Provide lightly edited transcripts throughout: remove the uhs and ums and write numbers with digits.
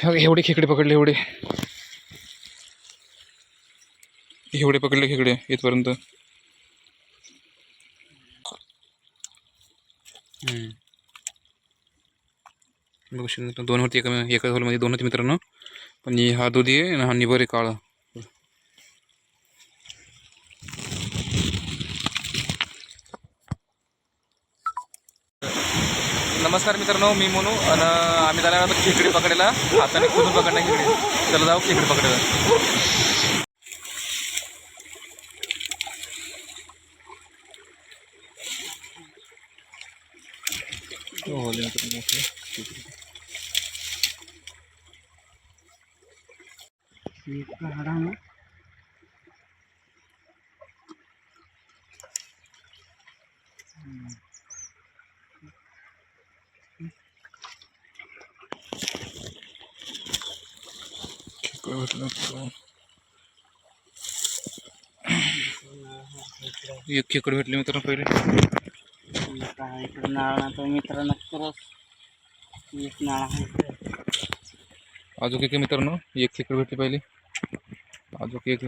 एवढे खेकडे पकडले, एवढे पकडले खेकडे इथपर्यंत. बघू शकतो 2 होती एका होलमध्ये 2 होती मित्रांनो. पण हा दुधी आहे आणि हा निबर आहे काळा. नमस्कार मित्रांनो, मी मोनू आणि आम्ही जाणार आहोत खेकडे पकडायला. हाताने खुदून पकडणार खेकडे. चला जाऊ खेकडे पकडायला. एक खेकडे भेटले मित्रांनो पहिले. अजून एक मित्रांनो, एक खेकडे भेटले पहिले. अजून एक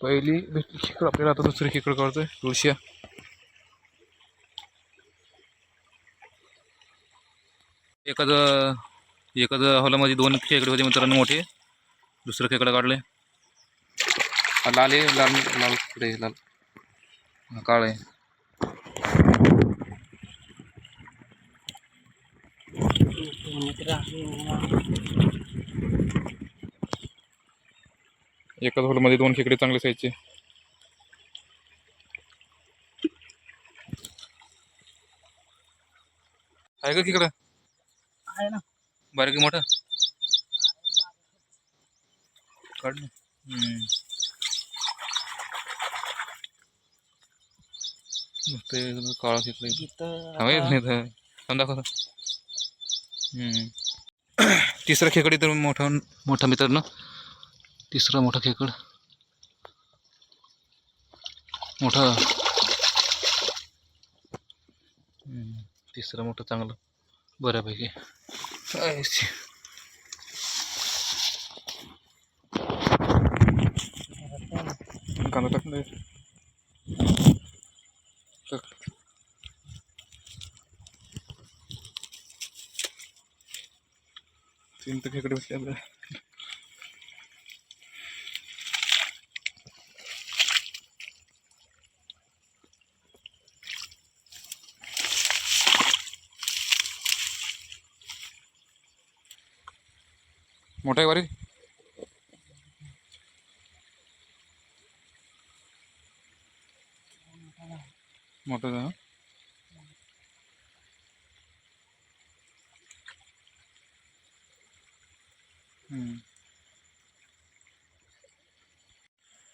पहिली भेटली खेकडं आपल्याला. आता दुसरी खेकडं काढतोय तुळशीया. एकाच हॉलामध्ये 2 खेकडे होते मित्रांनो मोठे. दुसरं खेकडं काढले. लाल आहे, लाल लाल पुढे लाल काळ आहे. एकाच होलमध्ये 2 खेकडे चांगले साईजचे. आहे का खेकडं? आहे ना. बारीक मोठा काढ ना. काळा खेकडा दाखव. तिसरा खेकडे तर मोठा मित्रांनो. तिसरा मोठा खेकड मोठा. तिसरा मोठा चांगला बऱ्यापैकी. कांदा टाकून तीन तर खेकडे भेटले आपल्याला. मोठा आहे वारी. मोठा आहे.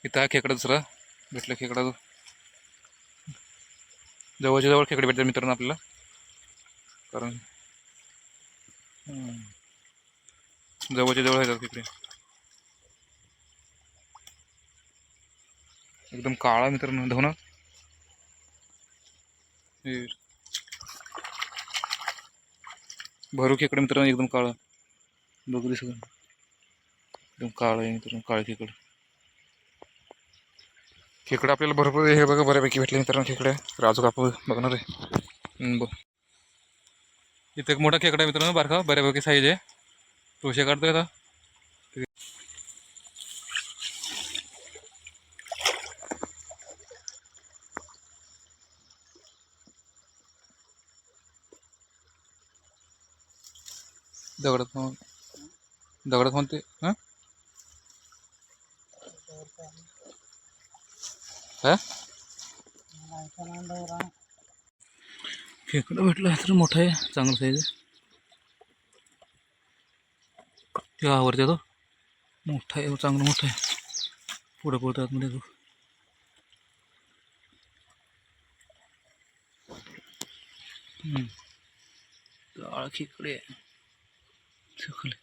इथं हा खेकडा दुसरा भेटला. खेकडा जवळच्या जवळ खेकडे भेटतात मित्रांनो आपल्याला. कारण जवळच्या जवळ येतात खेकडे. एकदम काळा मित्रांनो धवना. भरू खेकडे मित्रांनो एकदम काळा. बघू दिसत एकदम काळा आहे मित्रांनो. काळे खेकड. खेकडं आपल्याला भरपूर हे बघा बऱ्यापैकी भेटले मित्रांनो खेकडे. राजू आपण बघणार आहे. इथे एक मोठा खेकडा मित्रांनो बारका बऱ्यापैकी साईज आहे. तुळशी काढतोय आता. दगडात म्हणते हा खेकडं भेटलं तर मोठा आहे चांगला साईज आहे. ते आवडते तो मोठा आहे चांगला मोठा आहे. पुढे पुढे आतमध्ये तो काळा खेकडे सखले.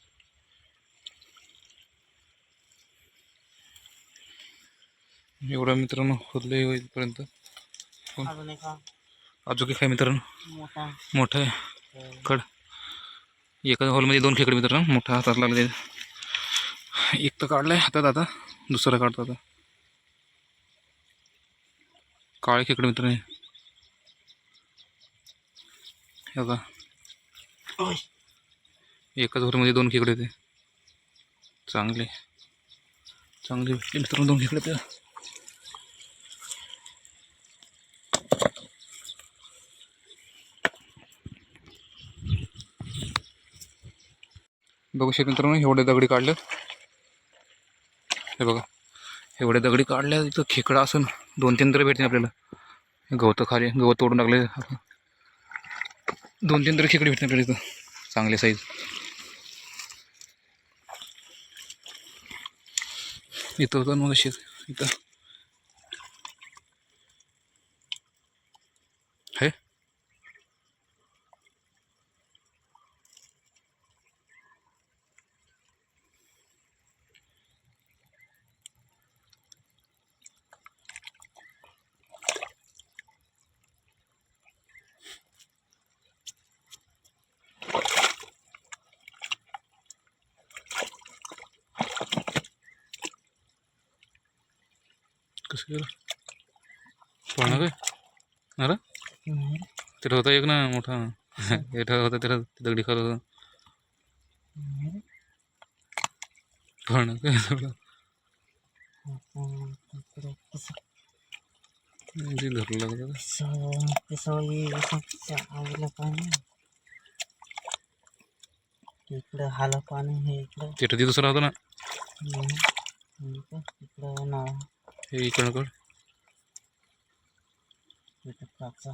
एवढा मित्रांनो होतले होईपर्यंत अजून एक हा अजून काय मित्रांनो मोठा मोठं आहे खड. एका हॉलमध्ये 2 खेकडे मित्रांनो मोठा हातात लागले. एक तर काढलाय हातात, आता दुसरं काढतो आता. काळे खेकडे मित्रांनो हे बघा. एकाच हॉलमध्ये 2 खेकडे होते. चांगले चांगले भेटले मित्रांनो 2 खेकडे त्या. बघू शकता मित्रांनो एवढे दगडी काढले. हे बघा एवढे दगडी काढल्या. इथं खेकडा असून 2-3 तर भेटते आपल्याला. गवत खाली गवत तोडून टाकले. 2-3 तर खेकडे भेटते आपल्याला इथं चांगले साईज. इथं होतं मग इथं हे कसं केलं पाहणार काय अरे तिथं होता एक ना मोठा. एठा होता त्याला दगडी खात होता. पाहणार काय थोडं धरलं लागलं. इकडं हाल पाणी हे इकडं तिथं ती दुसरा होता ना. इकडं ना हे इकडं कड काचा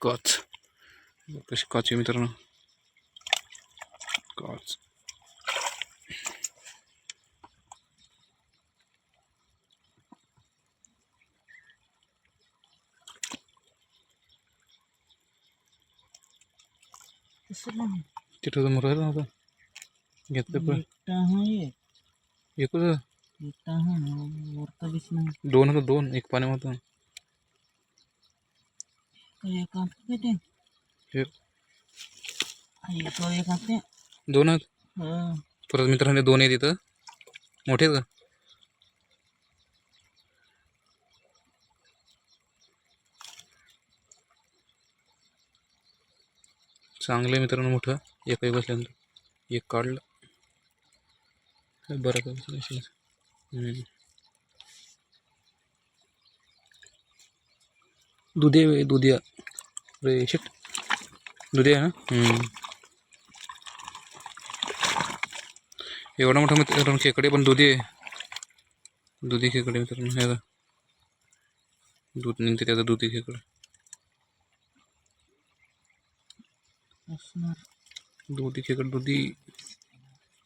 काच. कशी काच आहे मित्रांनो काच. तिथं समोर राहिला होता घेतलं पण एकच 2 होतं 2 एक पाण्यामध्ये हे 2 आहेत. परत मित्रांनो 2 आहेत तिथं मोठे आहेत का. चांगलं आहे मित्रांनो मोठं. एकही बसल्यानंतर एक काढलं बरं का. दुधिया रे शिट दुधिया ना. एवढा मोठा मित्रांनो खेकडे पण दुधी आहे. दुधी खेकडे मित्रांनो हे दूध निघते त्याचं दुधी खेकडे. दुधी खेकडे दुधी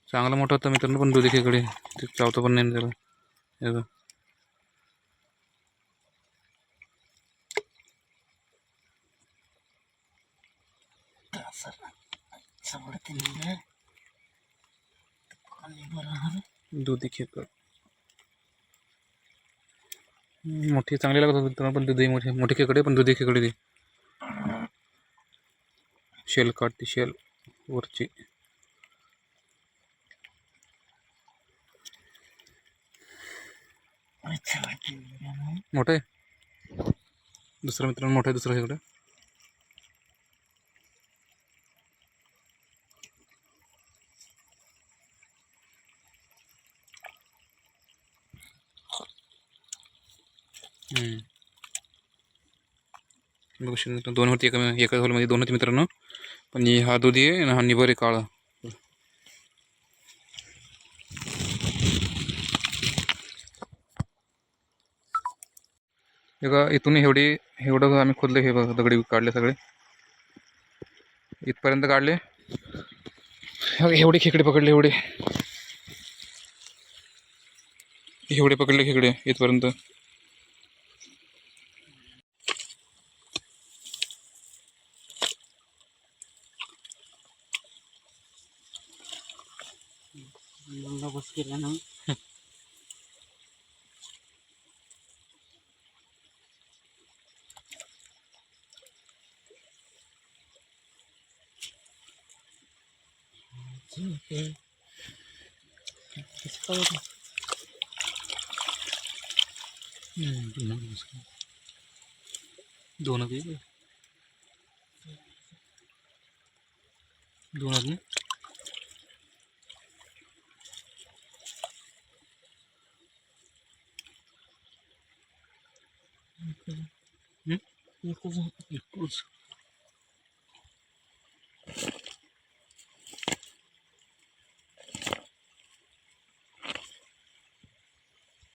चांगला मोठा होता मित्रांनो पण दुधी खेकडे ते चावतं पण नाही त्याला. दुधी खेकड मोठी चांगली लागत होती पण दुधी मोठे मोठे खेकडे पण दुधी खेकडे ती शेल काढते शेल वरची. मोठं आहे दुसरं मित्रांनो मोठं आहे दुसरं खेकडं. बघू शकतो 2 होती एका हॉलमध्ये 2 होती मित्रांनो पण हा दुधी आहे आणि हा निबर आहे काळा. बघा इथून एवढं आम्ही खोदले. हे बघा दगडी काढले सगळे इथपर्यंत काढले. एवढे खेकडे पकडले एवढे पकडले खेकडे इथपर्यंत. बस केला ना हे कसं काय होतं? दोन बी दोन बी एकच एकूच